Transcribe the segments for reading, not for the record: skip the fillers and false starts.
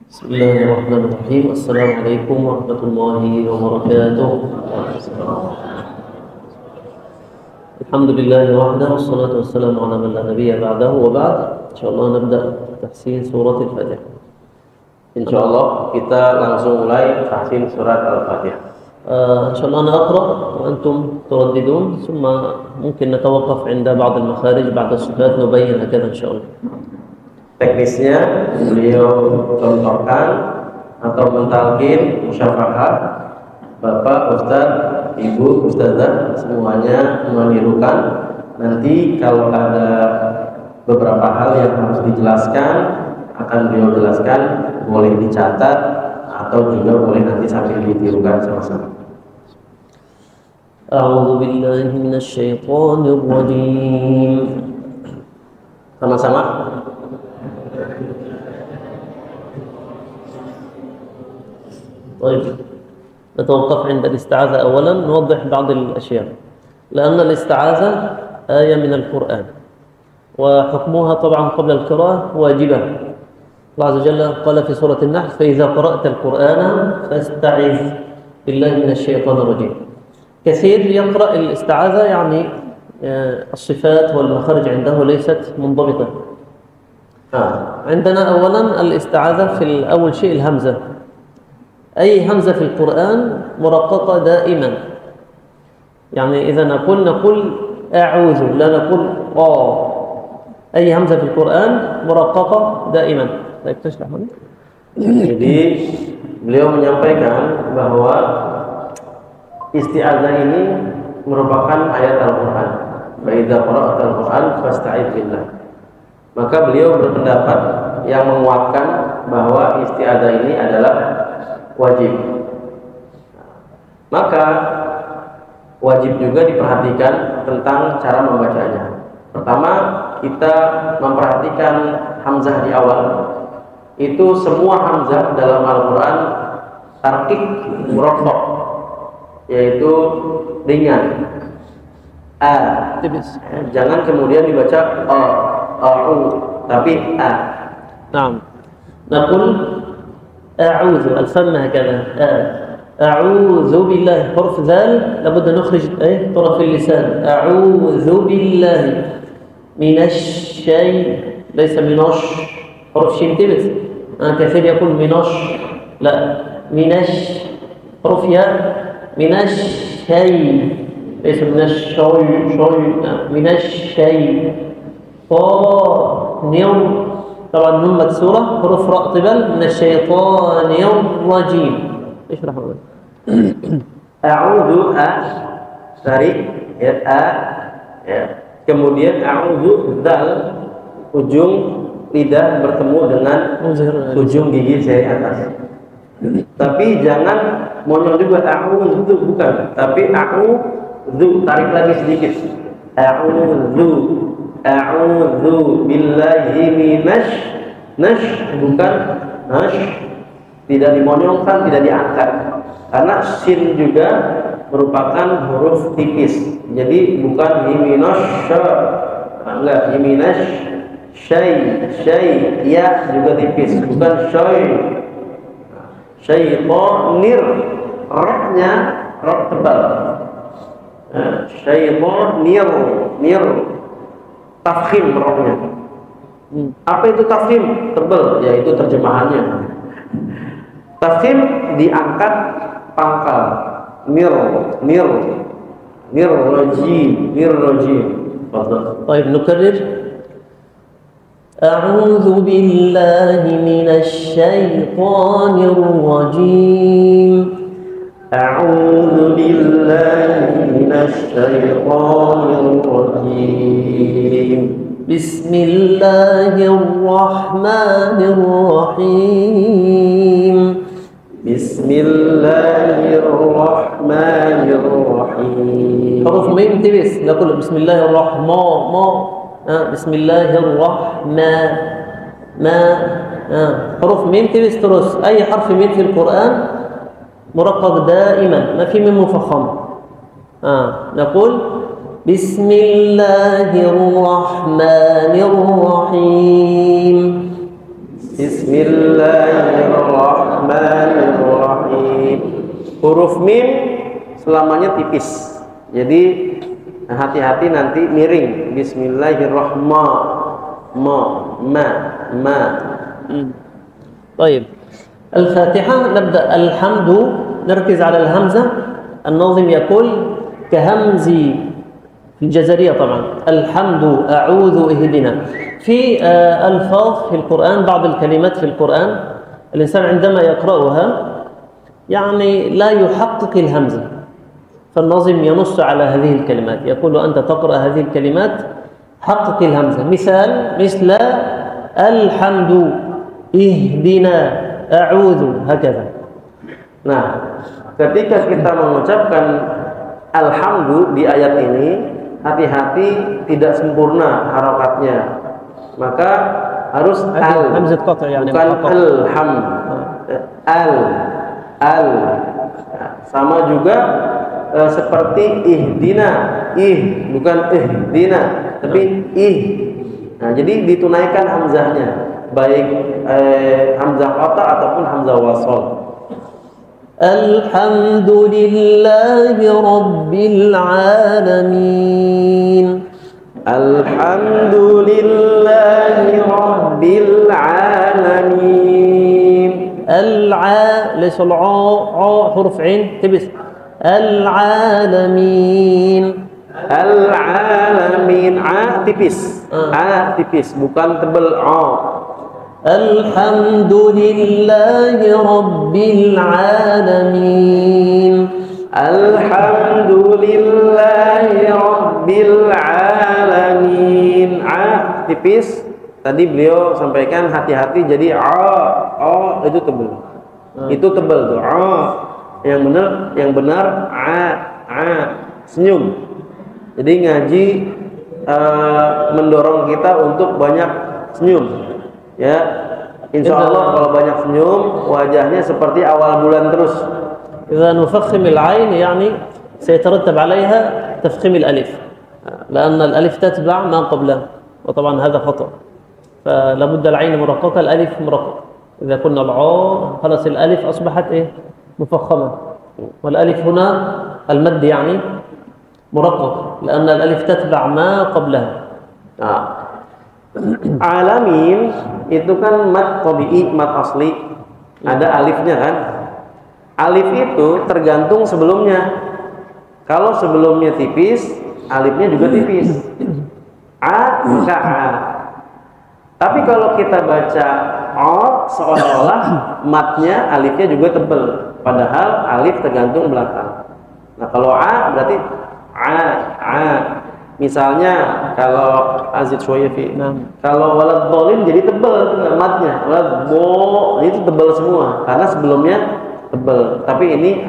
Bismillahirrahmanirrahim. Assalamualaikum warahmatullahi wabarakatuh. Alhamdulillah wahda wassalatu wassalamu ala man la nabiyya ba'dahu wa ba'd. Insyaallah nabda tahsin surat Al-Fatihah. Insyaallah kita langsung mulai tahsin surat Al-Fatihah. Insyaallah ana aqra wa antum turaddidun, thumma mungkin natawaqqaf 'inda ba'd al-makharij ba'd as-sifat nubayyin hakadha insyaallah. Teknisnya beliau contohkan atau mentalkin musyafahat, Bapak, Ustaz, Ibu, Ustazah semuanya menirukan. Nanti kalau ada beberapa hal yang harus dijelaskan akan beliau jelaskan, boleh dicatat atau juga boleh nanti sambil ditirukan sama-sama. A'udzu billahi minasy syaithanir rajim. Sama-sama. طيب نتوقف عند الاستعاذة أولا، نوضح بعض الأشياء. لأن الاستعاذة آية من القرآن وحكمها طبعا قبل القراءة واجبة. الله عز وجل قال في سورة النحل: فإذا قرأت القرآن فاستعذ بالله من الشيطان الرجيم. كثير يقرأ الاستعاذة يعني الصفات والمخارج عنده ليست منضبطة. عندنا أولا الاستعاذة في أول شيء الهمزة. أي همزة في القرآن مرققة دائما، يعني إذا نقول أعوذ، لا نقول قا. أي همزة في القرآن مرققة دائما. طيب تشرح mana? Jadi beliau menyampaikan bahwa isti'adzah ini merupakan ayat Al-Quran. Fa idza qara'tal Qur'an fasta'idz billah. Maka beliau berpendapat yang menguatkan bahwa isti'adzah ini adalah wajib. Maka wajib juga diperhatikan tentang cara membacanya. Pertama, kita memperhatikan hamzah di awal. Itu semua hamzah dalam Al-Quran tarqiq muraqqaq, yaitu ringan. A. Jangan kemudian dibaca a'u, tapi a. نعم. نقول أعوذ، الفم هكذا. أعوذ بالله، حرف ذال لابد أن نخرج طرف اللسان. أعوذ بالله من الشيء، ليس منش، حرف شين تبت. كثير يقول منش، لا، منش، حرف ياء، من الشيء، ليس من الشيء، من الشيء. نيوم طبعا نون مكسورة، حروف راء طبال، من الشيطان الرجيم. اشرح هذا. A'udzu a dari a ya. Kemudian a'udzu dal, ujung lidah bertemu dengan ujung gigi jari atas. Tapi jangan monyong juga a'udzu, bukan, tapi a'udzu tarik lagi sedikit. A'udzu billahi nash, bukan nash, tidak dimonyongkan, tidak diangkat, karena sin juga merupakan huruf tipis. Jadi bukan himinas, enggak, himinas syai, ya juga tipis, bukan syaitonir, roknya rok tebal. Syaitonir tafkhim roknya. Apa itu tafkhim? Tebal, yaitu terjemahannya. Tafkhim diangkat pangkal. Mir rajim. طيب نكرر. أعوذ بالله من الشيطان الرجيم. أعوذ بالله من الشيطان الرجيم. بسم الله الرحمن الرحيم. بسم الله الرحمن الرحيم. حروف ميم تبس، نقول بسم الله الرحمن، بسم الله الرحمن، حروف ميم تبس ترس. أي حرف ميم في القرآن مرقق دائما، ما في ميم مفخم. نقول بسم الله الرحمن الرحيم. Bismillahirrahmanirrahim. Huruf mim selamanya tipis. Jadi hati-hati nanti miring. Bismillahirrahmanirrahim. طيب الفاتحة نبدأ الحمد نركز على الهمزة. الناظم يقول كهمزي في الجزرية طبعا الحمد أعوذ اهدنا. في ألفاظ في القرآن بعض الكلمات في القرآن الإنسان عندما يقرأها يعني لا يحقق الهمزة فالناظم ينص على هذه الكلمات يقول أنت تقرأ هذه الكلمات حقق الهمزة. مثل الحمد اهدنا أعوذ هكذا. Nah, ketika kita mengucapkan alhamdu di ayat ini, hati-hati tidak sempurna harokatnya. Maka harus hamzah qata' yani bukan alham. Al. Sama juga seperti ihdina, bukan ihdina, tapi Nah, jadi ditunaikan hamzahnya, baik hamzah qata ataupun hamzah wasl. Alhamdulillahi Rabbil Alamin. Alhamdulillahi Rabbil Alamin. ليس حرف عين تبس. العالمين. Al-alamin tipis. Tipis, bukan tebal Alhamdulillahi Rabbil Alamin. Alhamdulillahi Rabbil Alamin. Tipis. Tadi beliau sampaikan hati-hati jadi itu tebal. Itu tebal tuh. Yang benar senyum. Jadi ngaji mendorong kita untuk banyak senyum. Ya, insya Allah kalau banyak senyum, wajahnya seperti awal bulan terus. إذا نفخم العين يعني سيترتب عليها تفخيم الألف لأن الألف تتبع ما قبلها وطبعا هذا خطأ فلا بد العين مرققة الألف مرققة. إذا كنا العاء خلاص الألف أصبحت مفخمة والألف هنا المد يعني مرقق لأن الألف تتبع ما قبلها. Alamin itu kan mat tabi'i, mat asli, ada alifnya kan. Alif itu tergantung sebelumnya. Kalau sebelumnya tipis, alifnya juga tipis. Maka Tapi kalau kita baca seolah-olah matnya alifnya juga tebal, padahal alif tergantung belakang. Nah kalau berarti Misalnya kalau azid shoya fi, kalau walad dhalin jadi tebal matnya, walad itu tebal semua karena sebelumnya tebal, tapi ini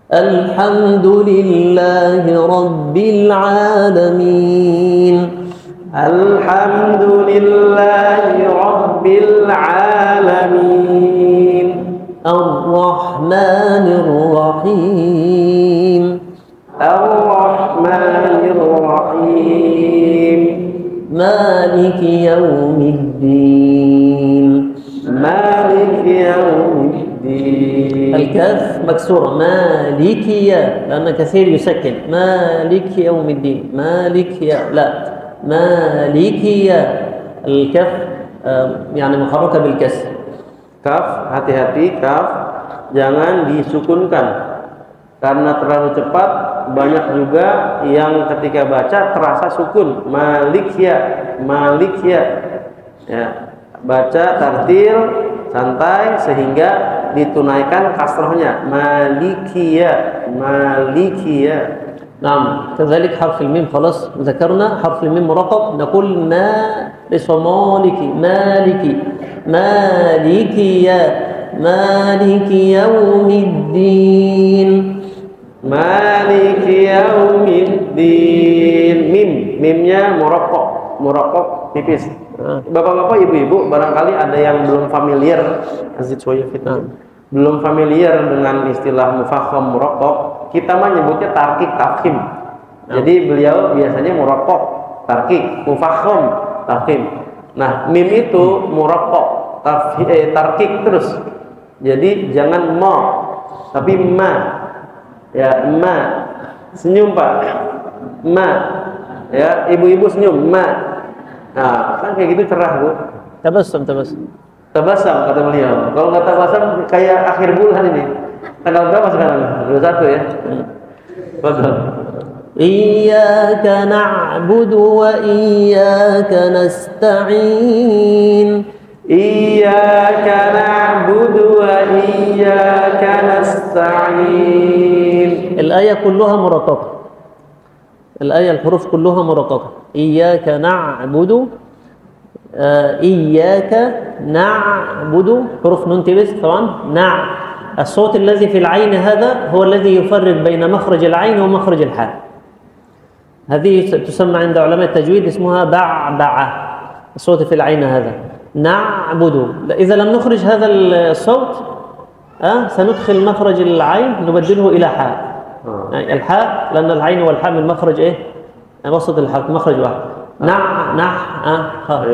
Alhamdulillahi Rabbil Alamin. Alhamdulillahi Rabbil Alamin. Ar-Rahmanir Rahim. Ar-Rahmanir Rahim. Maliki Yawmiddin. Maliki Yawmiddin. الكاف مكسورة مالكي لأن كثير يسكن مالكي يوم الدين مالكي لا مالكي الكاف يعني محركة بالكسر. Kaf, hati-hati kaf jangan disukunkan karena terlalu cepat. Banyak juga yang ketika baca terasa sukun. Malikya ya, baca tartil santai sehingga ditunaikan kasrohnya malikiyah. نعم كذلك حرف الميم خلاص ذكرنا حرف الميم مرقق نقول ليس مالكي مالك يوم الدين. Maliki Yaumiddin. Mimnya muraqqaq tipis. Bapak-bapak, ibu-ibu, barangkali ada yang belum familiar belum familiar dengan istilah mufakham muraqqaq. Kita mah nyebutnya tarkik tafkhim. Jadi beliau biasanya muraqqaq tarkik, mufakham tafkhim. Nah, mim itu muraqqaq, tarkik terus. Jadi jangan ma, tapi ma. Ya, ma. Senyum, Pak. Ma. Ya, ibu-ibu senyum, ma. Nah, kan kayak gitu cerah, Bu. Tabassum. Tabasam kata beliau. Kalau nggak tabasam kayak akhir bulan ini. Tanggal berapa sekarang? 21 ya. Betul. Iyyaka na'budu wa iyyaka nasta'in. Iyyaka na'budu wa iyyaka nasta'in. الآية كلها مرققة. الآية الحروف كلها مرققة. إياك نعبد إياك نعبد حروف نون تبس طبعا الصوت الذي في العين هذا هو الذي يفرق بين مخرج العين ومخرج الحاء. هذه تسمى عند علماء التجويد اسمها بعبعة. الصوت في العين هذا نعبد. إذا لم نخرج هذا الصوت سندخل مخرج العين نبدله إلى حاء. يعني الحاء لأن العين والحاء من مخرج إيه؟ وسط الحرف مخرج واحد.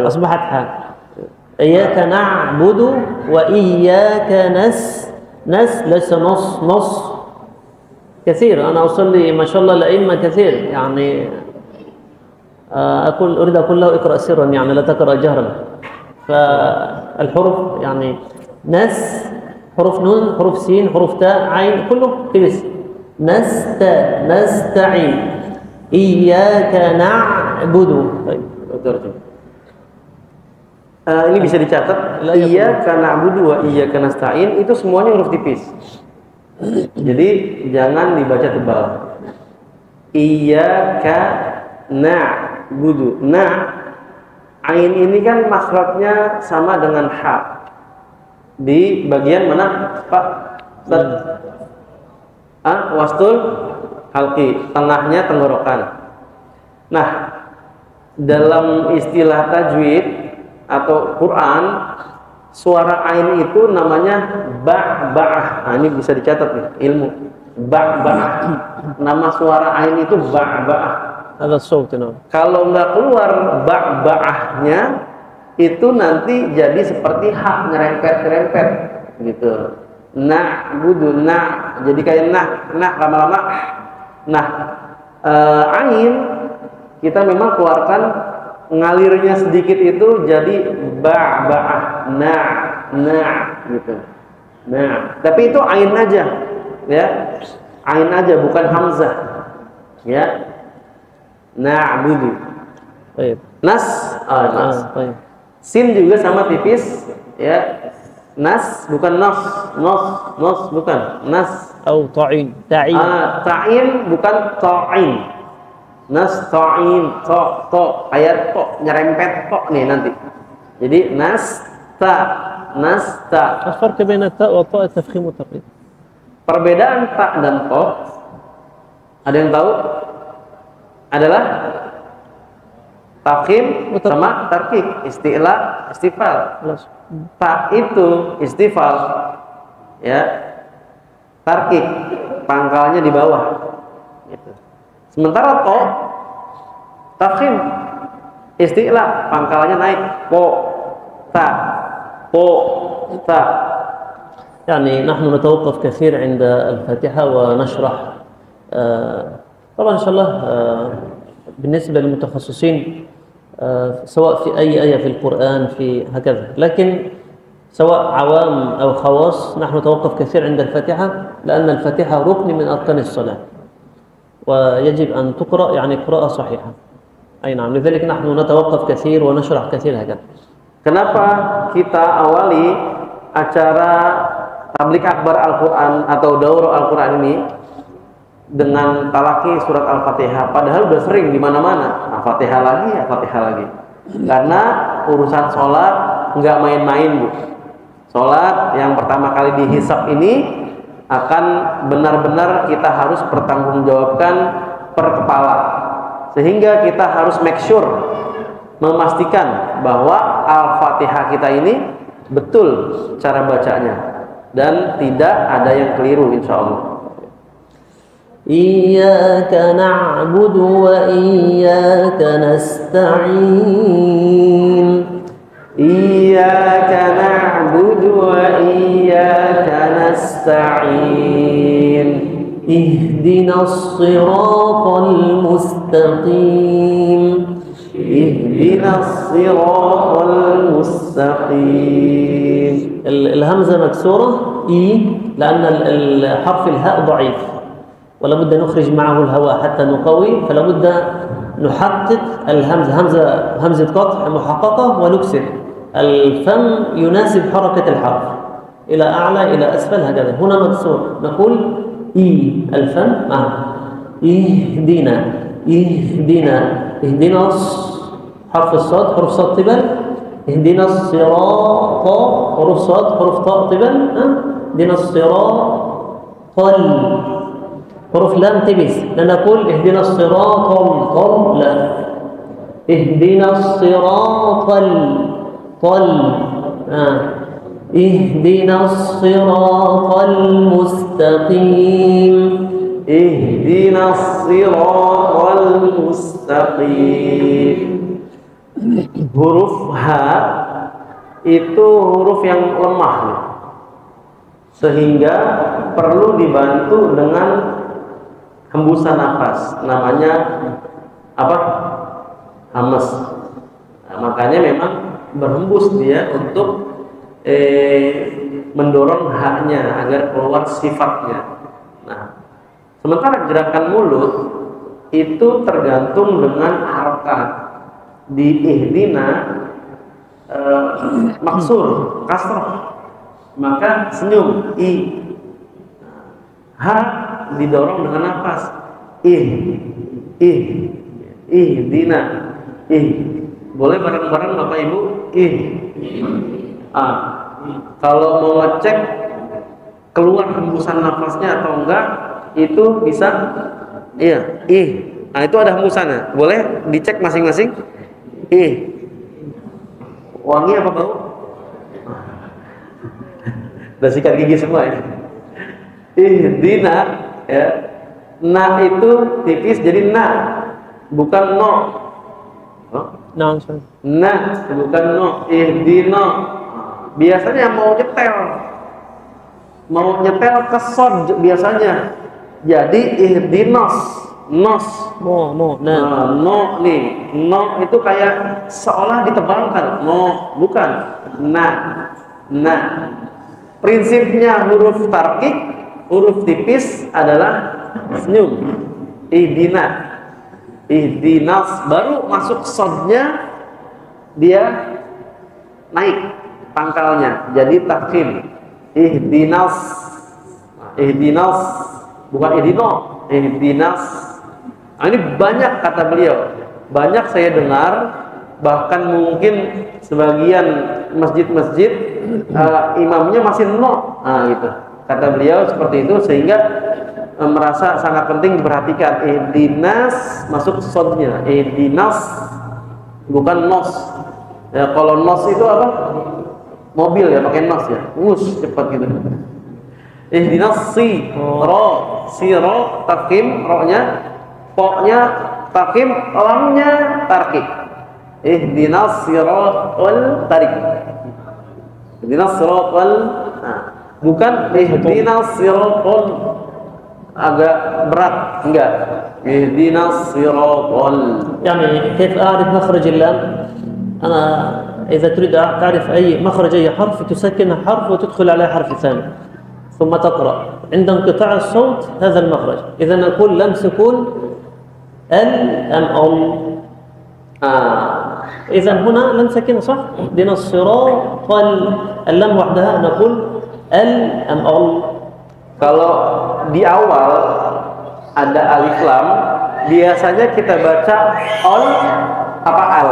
أصبحت حاء. إياك نعبد وإياك ليس نص كثير. أنا أصلي ما شاء الله الأئمة كثير يعني أريد أقول له اقرأ سرا يعني لا تقرأ جهرا. فالحروف يعني حروف نون حروف سين حروف تاء عين كله تبس. نستعين إياك نعبد. طيب. Ini bisa dicatat. Iyyaka na'budu wa iyyaka nasta'in itu semuanya huruf tipis. Jadi jangan dibaca tebal. Iyyaka na'budu. Ain ini kan makhrajnya sama dengan ha. Di bagian mana, Pak? Wastul halqi, tengahnya tenggorokan. Nah, dalam istilah tajwid atau Quran, suara ain itu namanya ba'ba'ah. Nah, ini bisa dicatat nih, ilmu. Ba'ba'ah. Nama suara ain itu ba'ba'ah. Ada sautnya. Kalau nggak keluar ba'ba'ahnya, itu nanti jadi seperti hak nyerempet gitu. Na'budu jadi kayak lama-lama. Nah, ain kita memang keluarkan ngalirnya sedikit itu jadi ba'ba'ah gitu. Tapi itu ain aja ya. Ain aja bukan hamzah. Ya. Na'budu. Baik. Nas. Baik. Sin juga sama tipis ya. Nas bukan nos bukan. Nas atau ta'in. Ta'in bukan ta'in. Nasta'in, to ayat to nyerempet to nih nanti. Jadi nasta. الفرق بين التاء والطاء التفخيم والتقليد. Perbedaan ta dan to ada yang tahu? Adalah tafkhim sama tarkik, isti'la, istifal. Ta itu istifal ya. Tarkik pangkalnya di bawah gitu. Sementara to tafkhim isti'la pangkalnya naik po ta. يعني نحن نتوقف كثير عند الفاتحة ونشرح طبعا إن شاء الله بالنسبة للمتخصصين سواء في أي آية في القرآن في هكذا، لكن سواء عوام أو خواص نحن نتوقف كثير عند الفاتحة لأن الفاتحة ركن من أركان الصلاة ويجب أن تقرأ يعني قراءة صحيحة. أي نعم، لذلك نحن نتوقف كثير ونشرح كثير هكذا. Kenapa kita awali acara tablik akbar Al-Quran atau daurah Al-Quran ini dengan talaki surat Al-Fatihah, padahal udah sering di mana-mana Al-Fatihah lagi. Karena urusan sholat nggak main-main, Bu. Sholat yang pertama kali dihisab ini akan benar-benar kita harus pertanggungjawabkan per kepala, sehingga kita harus make sure memastikan bahwa Al-Fatihah kita ini betul cara bacanya dan tidak ada yang keliru insyaallah. Iyyaka na'budu wa iyyaka nasta'in. Iyyaka na'budu wa iyyaka nasta'in. Ihdinas siratal mustaqim. Ihdinas siratal mustaqim. الهمزة مكسورة لأن الحرف الهاء ضعيف ولا بد نخرج معه الهواء حتى نقوي، فلا بد نحقق الهمزة، همزة قطع محققة، ونكسر الفم يناسب حركة الحرف إلى أعلى إلى أسفل هكذا. هنا مكسور نقول الفم معه اهدنا حرف الصاد حرف صاد طبل، اهدنا الصراط حروف صاد حروف طاء طبل، اهدنا الصراط حروف لام تبس، لا نقول اهدنا الصراط لا، اهدنا الصراط اهدنا الصراط المستقيم. اهدنا الصراط المستقيم. Huruf H itu huruf yang lemah, sehingga perlu dibantu dengan hembusan nafas, namanya apa? Hamas. Nah, makanya memang berhembus dia untuk mendorong H-nya agar keluar sifatnya. Nah, sementara gerakan mulut itu tergantung dengan harokat. Di ihdina maksur kasrah, maka senyum H didorong dengan nafas ihdina boleh bareng-bareng Bapak Ibu kalau mau ngecek keluar hembusan nafasnya atau enggak itu bisa nah itu ada hembusannya, boleh dicek masing-masing. Wangi apa bau? Udah sikat gigi semua ya. Ihdina ya. Na itu tipis jadi na, bukan no. Nah, na bukan no. Ihdina. Biasanya mau nyetel ke sod biasanya. Jadi ihdinas. No nih, no itu kayak seolah ditebalkan. No, bukan. Nah. Prinsipnya huruf tarkik, huruf tipis adalah senyum. Ihdinas, baru masuk sodnya dia naik pangkalnya, jadi tafkhim. Ihdinas, bukan ihdinas. Nah, ini banyak kata beliau, banyak saya dengar, bahkan mungkin sebagian masjid-masjid imamnya masih no, gitu. Kata beliau seperti itu, sehingga merasa sangat penting diperhatikan. Ihdinas masuk sodnya, ihdinas bukan nos. Ya, kalau nos itu apa? Mobil ya pakai nos ya, cepat gitu. Ihdinas ro tafkhim, ro-nya, poknya tafkhim, lamnya tarkik. Ihdinas siratal tarik. Ihdinas siratal, bukan ihdinas siratal agak berat, enggak. Ihdinas siratal. يعني كيف أعرف مخرج اللام؟ أنا إذا تريد تعرف أي مخرج أي حرف تسكن حرف وتدخل عليه حرف ثاني ثم تقرأ. عند انقطاع الصوت هذا المخرج. إذا نقول لم سكون أم إذا هنا لم سكن صح؟ اهدنا الصراط اللام وحدها نقول أم Kalau di awal ada alif lam, biasanya kita baca ol apa al.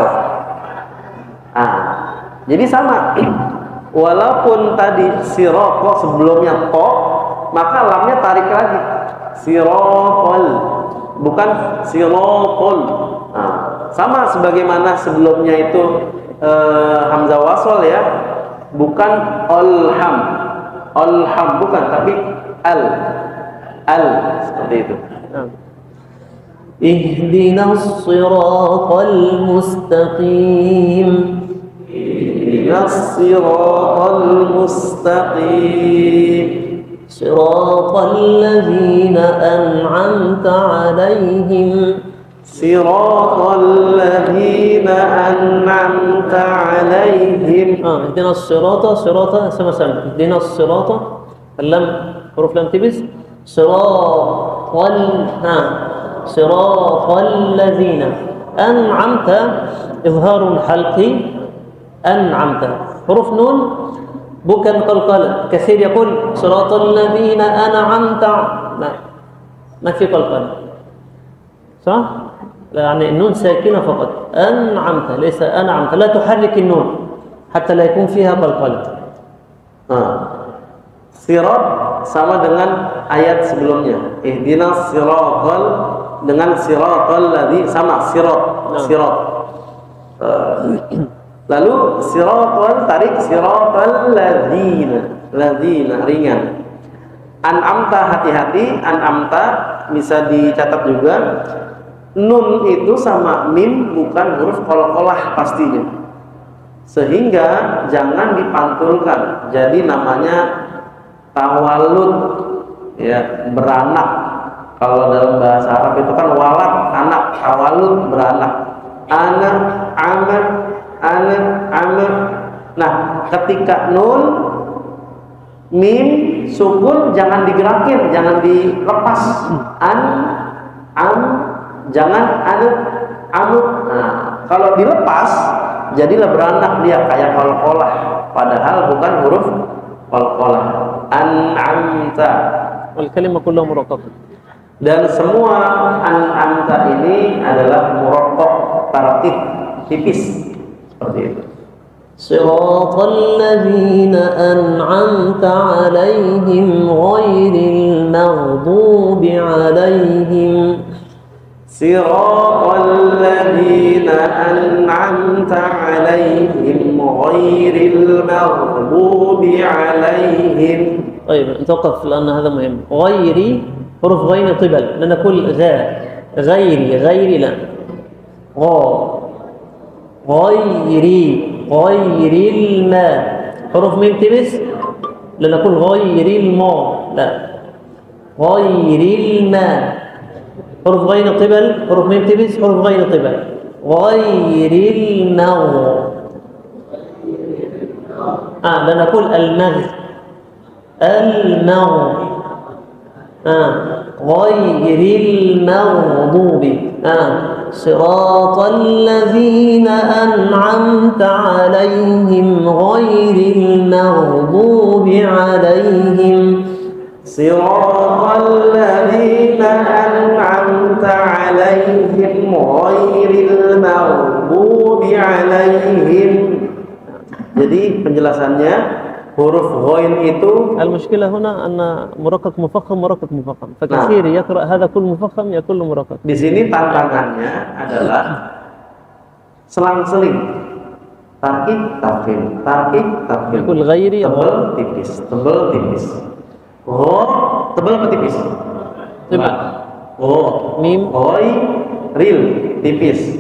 Jadi sama. Walaupun tadi siroko sebelumnya to, maka lamnya tarik lagi. Sirokol, bukan sirokol. Sama sebagaimana sebelumnya itu hamzah wasol ya, bukan olham bukan, tapi al seperti itu. Ihdinas siratal mustaqim. ihdinas siratal mustaqim. Siratal ladzina an'amta 'alaihim. Siratal ladzina an'amta 'alaihim. Ihdinas sirata sama-sama. Ihdinas sirata lam huruf lam tipis. Siratal ladzina an'amta izharul halqi an'amta. Huruf nun bukan qalqalah. Katsir yaqul siratal ladzina an'amta. ما في قلقلة صح؟ يعني النون ساكنة فقط. أنعمت ليس أنعمت. لا تحرك النون حتى لا يكون فيها قلقلة. Sirat sama dengan ayat sebelumnya. Ihdinas siratal dengan siratal ladzi sama sirat. Lalu siratal tarik siratal ladzina ringan. An'amta hati-hati, an'amta bisa dicatat juga. Nun itu sama mim bukan huruf qalqalah pastinya. Sehingga jangan dipantulkan. Jadi namanya tawalud, ya, beranak. Kalau dalam bahasa Arab itu kan walad, anak, tawalud, beranak. Anak, anak. Nah, ketika nun mim sukun jangan digerakin, jangan dilepas. Jangan Nah, kalau dilepas jadilah beranak dia kayak qalqalah, padahal bukan huruf qalqalah. An'amta. Wal kalimah kulluha muraqqaq. Dan semua an'amta ini adalah muraqqaq, tartib tipis seperti itu. Siratal ladzina an'amta 'alaihim ghairil maghdubi 'alaihim. Siratal ladzina an'amta 'alaihim ghairil maghdubi 'alaihim. طيب نتوقف لأن هذا مهم. غيري حروف غين طبل لأن نقول غيري لا غير الماء حروف ميم تبس لأن نقول غير الماء لا غير الماء حروف غين طبل حروف ميم تبس حروف غين طبل غير الماء لأن نقول المغ غير المغضوب صراط الذين أنعمت عليهم غير المغضوب عليهم صراط الذين أنعمت عليهم غير المغضوب عليهم. Jadi penjelasannya huruf ghain itu المشكلة هنا أن مرقق مفخم فكثير يقرأ هذا كل مفخم يا كل مرقق. Di sini tantangannya adalah selang-seling tarkib tafkhim يقول غيري tebal tipis gha tebal apa tipis? tebal. Mim ril tipis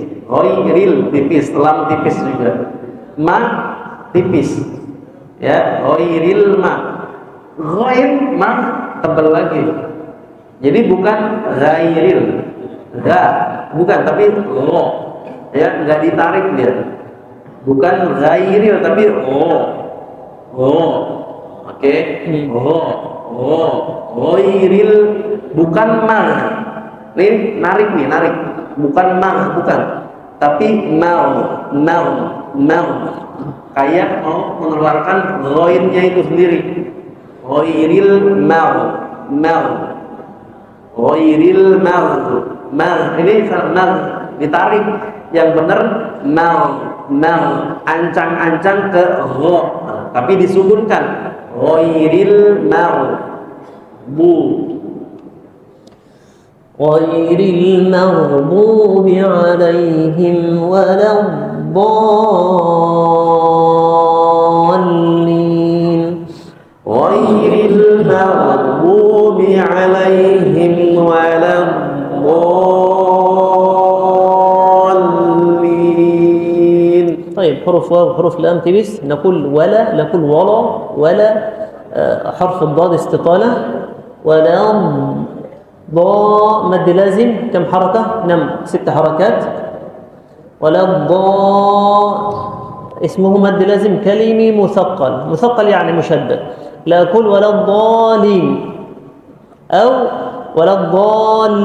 lam tipis juga, ma tipis, ya, ghairil ma. Ghain ma tebal lagi. Jadi bukan ghairil. Bukan, tapi gho. Ya, enggak ditarik dia. Bukan ghairil tapi gho. Oke. Ghairil bukan ma. Nih, narik. Bukan ma, bukan. Tapi mau. Kayak mau mengeluarkan ghainnya itu sendiri. Ghairil mau. Ghairil mau. Ini mau ditarik. Yang benar mau. Ancang-ancang ke gha. Tapi disukunkan. Ghairil mau. ghairil maghdubi alaihim waladdallin ghairil maghdubi alaihim waladdallin. طيب حروف حروف واو وحروف لام تبس، نقول ولا، نقول ولا حرف الضاد استطالة، ولا ضاء مد لازم كم حركة؟ نعم 6 حركات. ولا الضاء اسمه مد لازم كلمي مثقل يعني مشدد، لا أقول ولا الضالين أو ولا الضال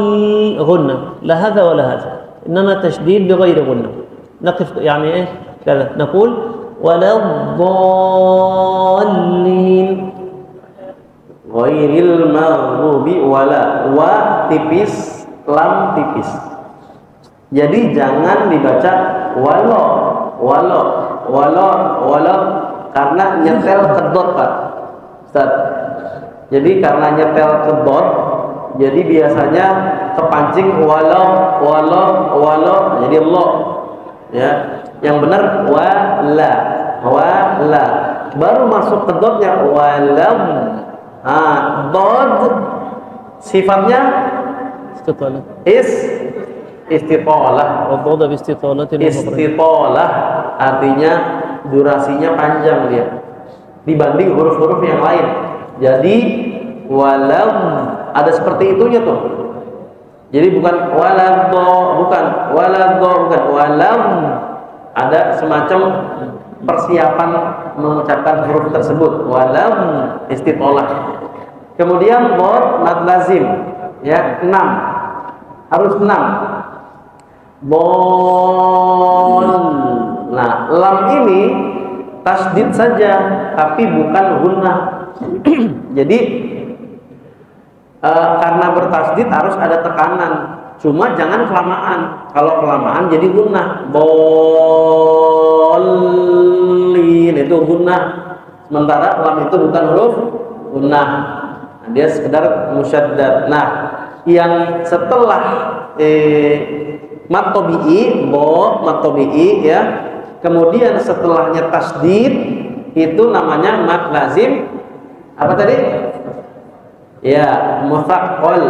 غنة، لا هذا ولا هذا، إنما تشديد بغير غنة. نقف يعني إيه كذا، نقول ولا الضالين. Ghairil maghdubi, wala, wa tipis, lam tipis. Jadi jangan dibaca walo karena nyetel ke dot, Pak Ustaz. Jadi karena nyetel ke dot, jadi biasanya kepancing walo, jadi lo. Ya, yang benar wala. Baru masuk ke dotnya walam. Dod sifatnya istitolah. Istitolah artinya durasinya panjang dia dibanding huruf-huruf yang lain. Jadi walam ada seperti itunya tuh. Jadi bukan walam, ada semacam persiapan mengucapkan huruf tersebut. Walam istitolah. Kemudian bod mad lazim, ya 6, harus 6. Bol. Nah, lam ini tasdid saja, tapi bukan gunnah. Jadi karena bertasdid harus ada tekanan. Cuma jangan kelamaan. Kalau kelamaan jadi gunnah. Bolin itu gunnah. Sementara lam itu bukan huruf gunnah. Nah, dia sekedar musyaddad. Nah, yang setelah mad tabi'i, mad tabi'i ya. Kemudian setelahnya tasdid itu namanya mad lazim. Apa tadi? Ya, mutsaqqal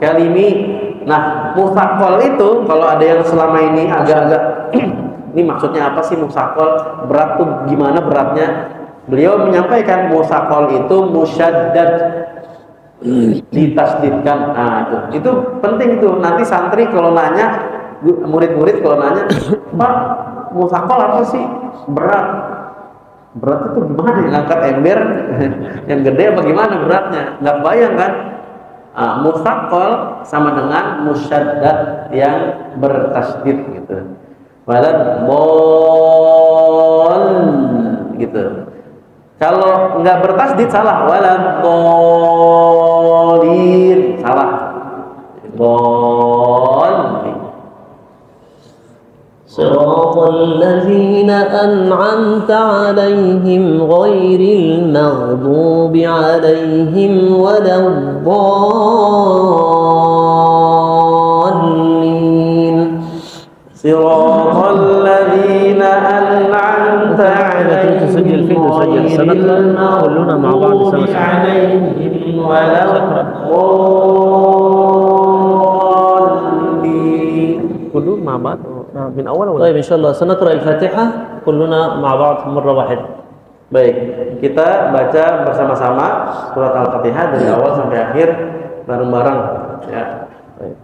kalimi. Nah, mutsaqqal itu kalau ada yang selama ini agak-agak ini maksudnya apa sih mutsaqqal? Berat tuh gimana beratnya? Beliau menyampaikan mutsaqqal itu musyaddad, ditasdidkan. Nah, itu penting itu. Nanti santri kalau nanya, murid-murid kalau nanya, "Pak, mutsaqqal apa sih? Berat." Berat itu gimana? Ngangkat ember yang gede apa gimana beratnya? Nggak bayang kan? Mutsaqqal sama dengan musyaddad yang bertasdid gitu. Walad bol gitu. Kalau nggak bertasdid salah, walad bolin salah. Bolin. صراط الذين أنعمت عليهم غير المغضوب عليهم ولا الضالين. صراط الذين أنعمت عليهم كلنا مع بعض عليهم ولا الضالين. كلهم مع بعض من أول. طيب إن شاء الله سنقرأ الفاتحة كلنا مع بعض مرة واحدة. Baik, kita baca bersama-sama surat Al-Fatihah dari awal sampai akhir bareng-bareng ya. Baik.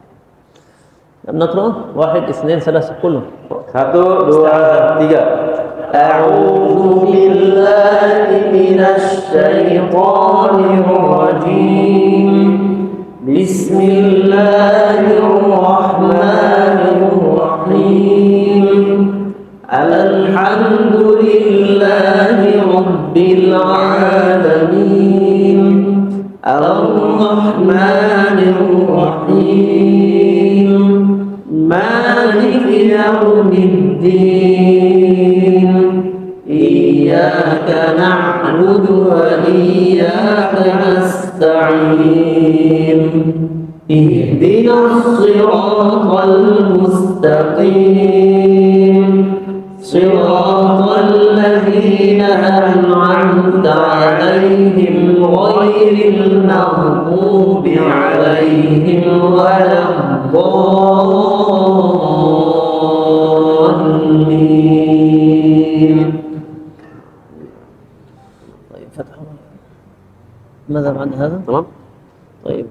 نقرأ 1 2 3 كله. 1 2 3. A'udzu billahi minasy syaithanir rajim. Bismillahirrahmanirrahim. Alhamdulillahi rabbil alamin. Ar-Rahmanir Rahim. Maliki yaumiddin. Iyyaka na'budu wa iyyaka nasta'in. Ihdinas siratal mustaqim. Siratal ladzina an'amta 'alaihim ghairil maghdubi 'alaihim waladdallin. طيب فتح الله. ماذا بعد هذا؟ تمام. طيب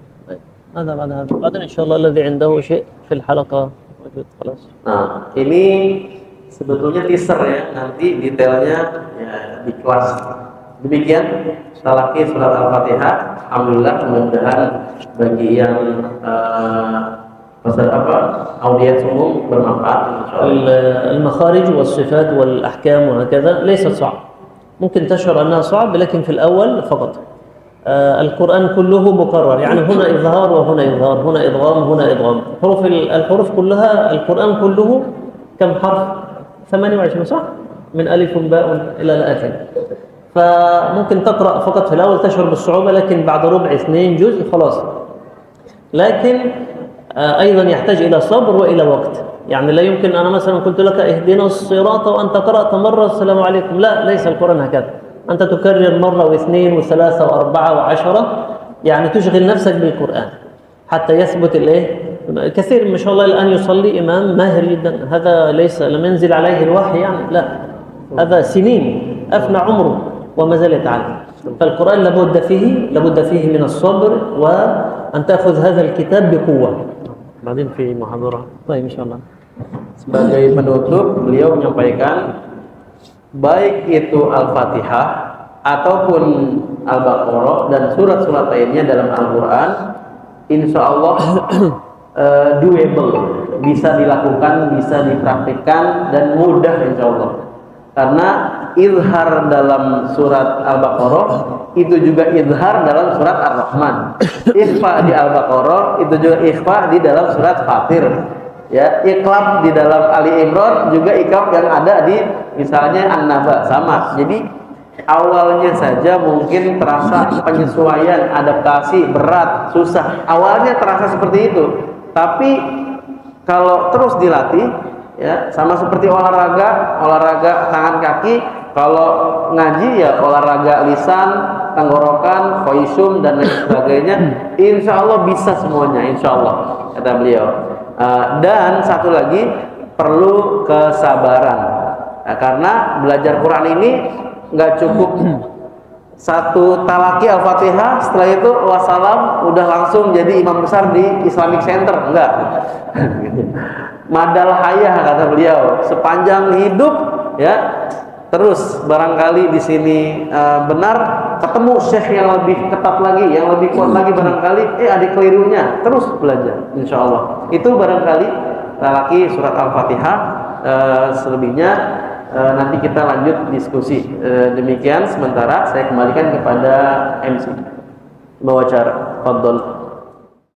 ماذا بعد هذا؟ بعدين إن شاء الله الذي عنده شيء في الحلقة موجود خلاص. Nah, ini sebetulnya teaser ya, nanti detailnya ya di kelas. Demikian talaqi surat Al-Fatihah. Alhamdulillah, mudah-mudahan bagi yang audiens umum bermanfaat insyaallah. المخارج والصفات والأحكام وهكذا ليست صعب، ممكن تشعر أنها صعب لكن في الأول فقط. القرآن كله مكرر، يعني هنا إظهار وهنا إظهار، هنا إدغام هنا إدغام. الحروف كلها، القرآن كله كم حرف؟ 28 صح؟ من ألف باء إلى الآخر. فممكن تقرأ فقط في الأول تشعر بالصعوبة، لكن بعد ربع 2 جزء خلاص. لكن أيضا يحتاج إلى صبر وإلى وقت. يعني لا يمكن أنا مثلا قلت لك اهدنا الصراط وأنت قرأت مرة السلام عليكم، لا، ليس القرآن هكذا. أنت تكرر مرة واثنين وثلاثة وأربعة وعشرة، يعني تشغل نفسك بالقرآن حتى يثبت الإيه. كثير ما شاء الله الآن يصلي إمام ماهر جدا، هذا ليس لم ينزل عليه الوحي يعني، لا، هذا سنين أفنى عمره وما زال يتعلم. فالقرآن لابد فيه من الصبر وأن تأخذ هذا الكتاب بقوة. بعدين في محاضرة. طيب إن شاء الله. Sebagai penutup, beliau menyampaikan baik itu Al-Fatihah ataupun Al-Baqarah dan surat-surat lainnya dalam Al-Quran, insya Allah doable, bisa dilakukan, bisa dipraktikkan dan mudah insya Allah. Karena izhar dalam surat Al-Baqarah itu juga izhar dalam surat Ar-Rahman. Ikhfa di Al-Baqarah itu juga ikhfa di dalam surat Fatir. Ya, iqlab di dalam Ali Imran juga iqlab yang ada di misalnya An-Naba, sama. Jadi awalnya saja mungkin terasa penyesuaian, adaptasi, berat, susah. Awalnya terasa seperti itu. Tapi kalau terus dilatih, ya sama seperti olahraga tangan kaki. Kalau ngaji ya olahraga lisan, tenggorokan, khoisum dan lain sebagainya. Insya Allah bisa semuanya, insya Allah, kata beliau. Dan satu lagi perlu kesabaran. Nah, karena belajar Quran ini nggak cukup satu talaki Al-Fatihah, setelah itu wassalam udah langsung jadi imam besar di Islamic Center, enggak. Madal hayah kata beliau, sepanjang hidup ya. Terus barangkali di sini benar ketemu syekh yang lebih ketat lagi, yang lebih kuat lagi, barangkali ada kelirunya, terus belajar insya Allah. Itu barangkali talaki surat Al-Fatihah. Selebihnya nanti kita lanjut diskusi. Demikian sementara saya kembalikan kepada MC bawa acara. Fadhol.